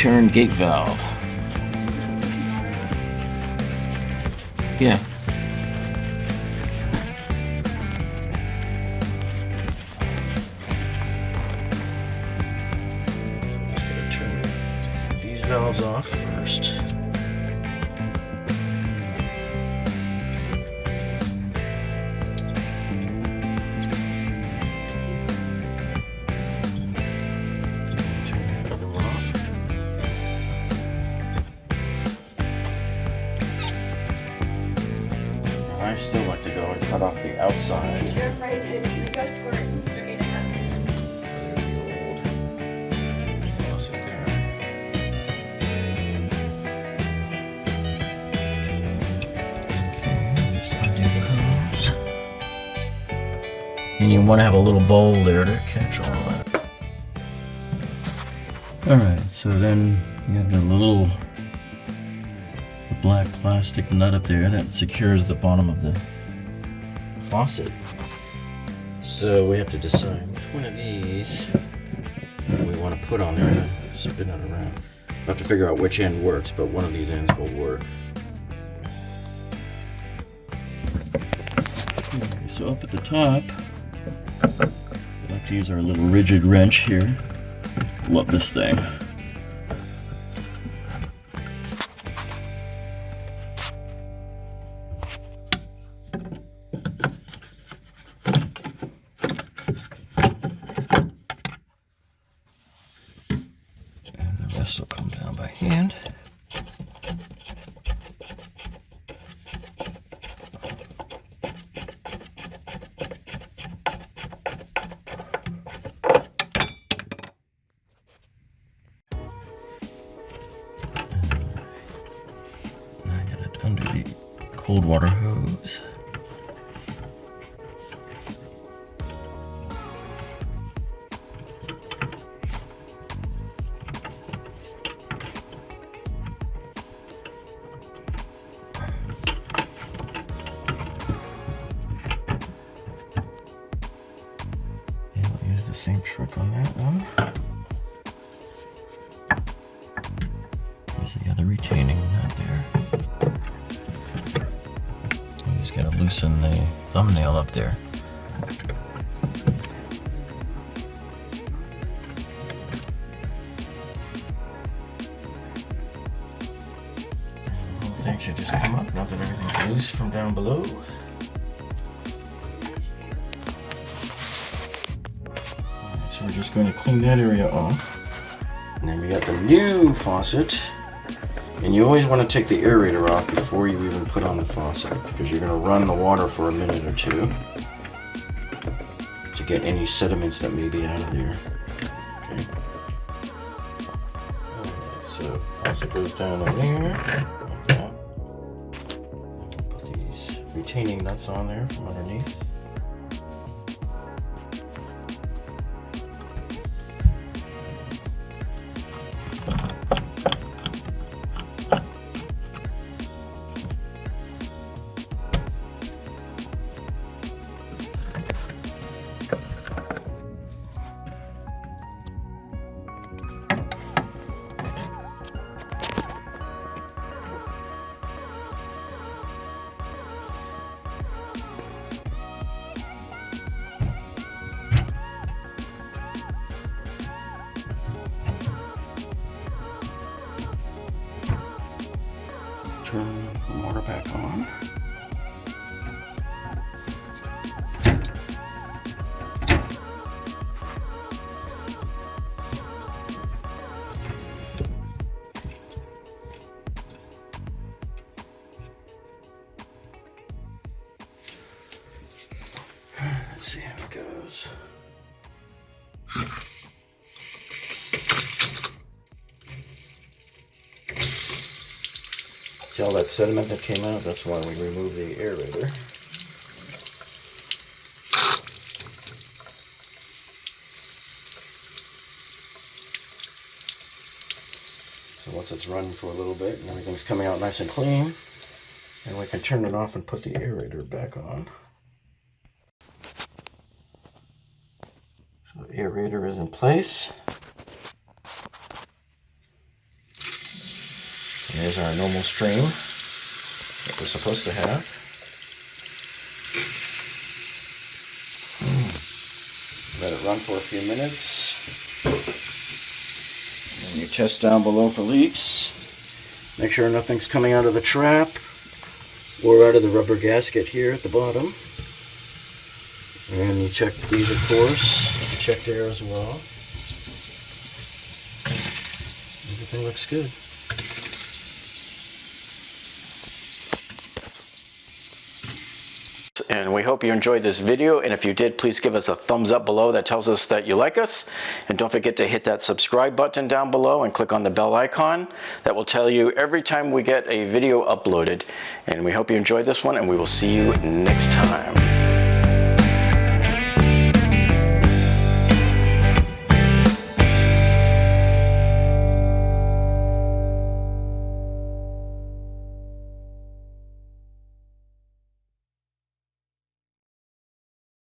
return gate valve. Yeah. Just gotta turn these valves off first. I still like to go and cut off the outside. You're afraid that it's going to go squirting straight ahead. There's the old faucet there. Okay, just undo the hose. And you want to have a little bowl there to catch all that. Alright, so then you have the little black plastic nut up there that secures the bottom of the faucet. So we have to decide which one of these we want to put on there and spin it around. We'll have to figure out which end works, but one of these ends will work. Okay, so up at the top, we like to use our little Ridgid wrench here. Love this thing. This will come down by hand. I got it under the cold water hose. The same trick on that one. There's the other retaining nut there. You just gotta loosen the thumbnail up there. The whole thing should just come up, now that everything's loose from down below. We're just going to clean that area off. And then we got the new faucet. And you always want to take the aerator off before you even put on the faucet, because you're going to run the water for a minute or two to get any sediments that may be out of there. Okay. Alright, so faucet goes down in there, like that. Put these retaining nuts on there from underneath. Turn the motor back on. Let's see how it goes. See all that sediment that came out? That's why we removed the aerator. So once it's running for a little bit and everything's coming out nice and clean, then we can turn it off and put the aerator back on. So the aerator is in place. Here's our normal stream that we're supposed to have. Let it run for a few minutes. And you test down below for leaks. Make sure nothing's coming out of the trap or out of the rubber gasket here at the bottom. And you check these, of course. Check there as well. Everything looks good. And we hope you enjoyed this video, and if you did, please give us a thumbs up below. That tells us that you like us. And don't forget to hit that subscribe button down below and click on the bell icon. That will tell you every time we get a video uploaded. And we hope you enjoyed this one, and we will see you next time.